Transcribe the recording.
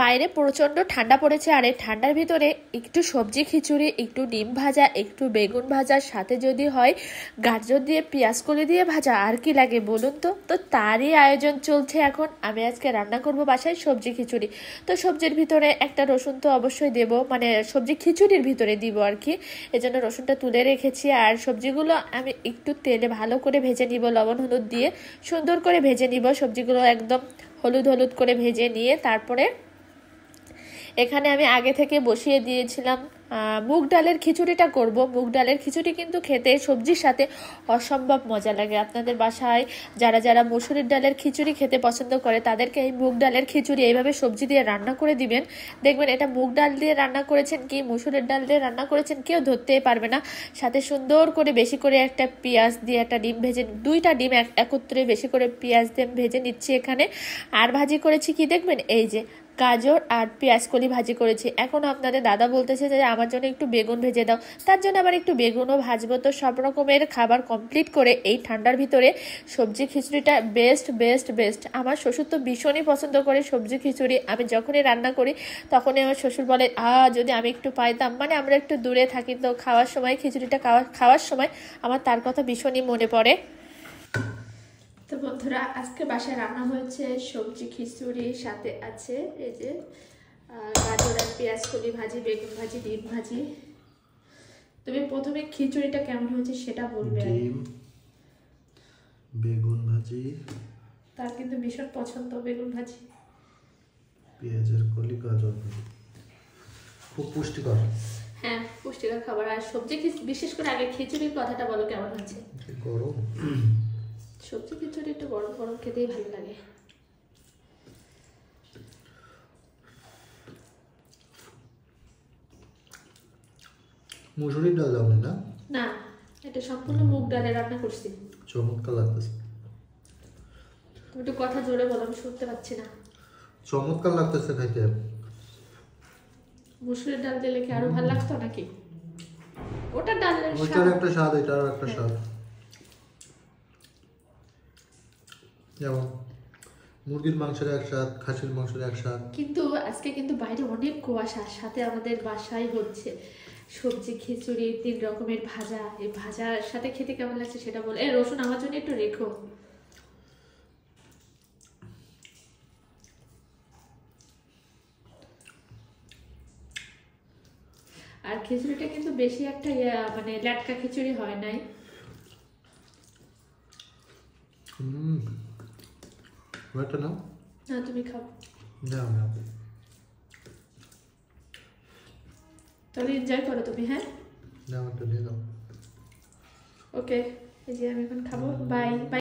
বাইরে প্রচন্ড ঠান্ডা পড়েছে, আর এই ঠান্ডার ভিতরে একটু সবজি খিচুড়ি, একটু ডিম ভাজা, একটু বেগুন ভাজার সাথে যদি হয় গাজর দিয়ে পেঁয়াজ কলি দিয়ে ভাজা, আর কি লাগে বলুন তো। তো তারই আয়োজন চলছে এখন। আমি আজকে রান্না করব বাসায় সবজি খিচুড়ি। তো সবজির ভিতরে একটা রসুন তো অবশ্যই দেব, মানে সবজি খিচুড়ির ভিতরে দিব আর কি। এজন্য রসুনটা তুলে রেখেছি। আর সবজিগুলো আমি একটু তেলে ভালো করে ভেজে নিব, লবণ হলুদ দিয়ে সুন্দর করে ভেজে নিব। সবজিগুলো একদম হলুদ হলুদ করে ভেজে নিয়ে তারপরে এখানে আমি আগে থেকে বসিয়ে দিয়েছিলাম মুগ ডালের খিচুড়িটা করব। মুগ ডালের খিচুড়ি কিন্তু খেতে সবজির সাথে অসম্ভব মজা লাগে। আপনাদের বাসায় যারা যারা মসুরির ডালের খিচুড়ি খেতে পছন্দ করে তাদেরকে এই মুগ ডালের খিচুড়ি এইভাবে সবজি দিয়ে রান্না করে দিবেন, দেখবেন এটা মুগ ডাল দিয়ে রান্না করেছেন কি মসুরের ডাল দিয়ে রান্না করেছেন কেউ ধরতেই পারবে না। সাথে সুন্দর করে বেশি করে একটা পেঁয়াজ দিয়ে একটা ডিম ভেজে, দুইটা ডিম একত্রে বেশি করে পেঁয়াজ দিয়ে ভেজে নিচ্ছি এখানে। আর ভাজি করেছি কি দেখবেন, এই যে গাজর আর পেঁয়াজ কলি ভাজি করেছি। এখন আপনাদের দাদা বলতেছে যে আমার জন্য একটু বেগুন ভেজে দাও, তার জন্য আবার একটু বেগুনও ভাজবো। তো সব রকমের খাবার কমপ্লিট করে এই ঠান্ডার ভিতরে সবজি খিচুড়িটা বেস্ট বেস্ট বেস্ট। আমার শ্বশুর তো ভীষণই পছন্দ করে সবজি খিচুড়ি। আমি যখনই রান্না করি তখনই আমার শ্বশুর বলে যদি আমি একটু পাইতাম, মানে আমরা একটু দূরে থাকি তো খাওয়ার সময় খিচুড়িটা খাওয়ার সময় আমার তার কথা ভীষণই মনে পড়ে। তো বন্ধুরা আজকে বাসায় রান্না হয়েছে সবজি খিচুড়ি, সাথে আছে এই যে গাজর আর পেঁয়াজ কলি ভাজি, বেগুন ভাজি, ডিম ভাজি। তুমি প্রথমে খিচুড়িটা কেমন হয়েছে সেটা বলবে। ডিম, বেগুন ভাজি, তার কিন্তু ভীষণ পছন্দ বেগুন ভাজি, পেঁয়াজের কলি, গাজর ভাজি, খুব পুষ্টিকর। হ্যাঁ পুষ্টিকর খাবার। আর সবজি বিশেষ করে আগে খিচুড়ির কথাটা বলো কেমন হয়েছে। গরম সবজি খিচুড়ি একটু গরম গরম খেতেই ভালো লাগে। মুসুরির ডাল দাও না? না, এটা সম্পূর্ণ মুগ ডালে রান্না করছি। চমৎকার লাগতেছে। তুমি একটু কথা জোরে বলো, আমি শুনতে পাচ্ছি না। চমৎকার লাগতেছে খাইতে। মুসুরির ডাল দিলে কি আরো ভালো লাগতো নাকি? ওটা ডালের ওটার একটা স্বাদ, এটার একটা স্বাদ। যেমন মুরগির মাংসের এক স্বাদ, খাসির মাংসের এক স্বাদ। কিন্তু আজকে কিন্তু বাইরে অনেক কুয়াশা, সাথে আমাদের বাসায় হচ্ছে সবজি খিচুড়ি, 3 রকমের ভাজা। এই ভাজার সাথে খেতে কেমন লাগছে সেটা বলে। রসুন আমার জন্য একটু রেখো। আর খিচুড়িটা কিন্তু বেশি একটা মানে ল্যাটকা খিচুড়ি হয় নাই। ওটা নাও না তুমি খাও। না তাহলে এনজয় করো তুমি। হ্যাঁ না, ওটা দিয়ে দাও। ওকে, এই যে আমি এখন খাবো। Bye bye.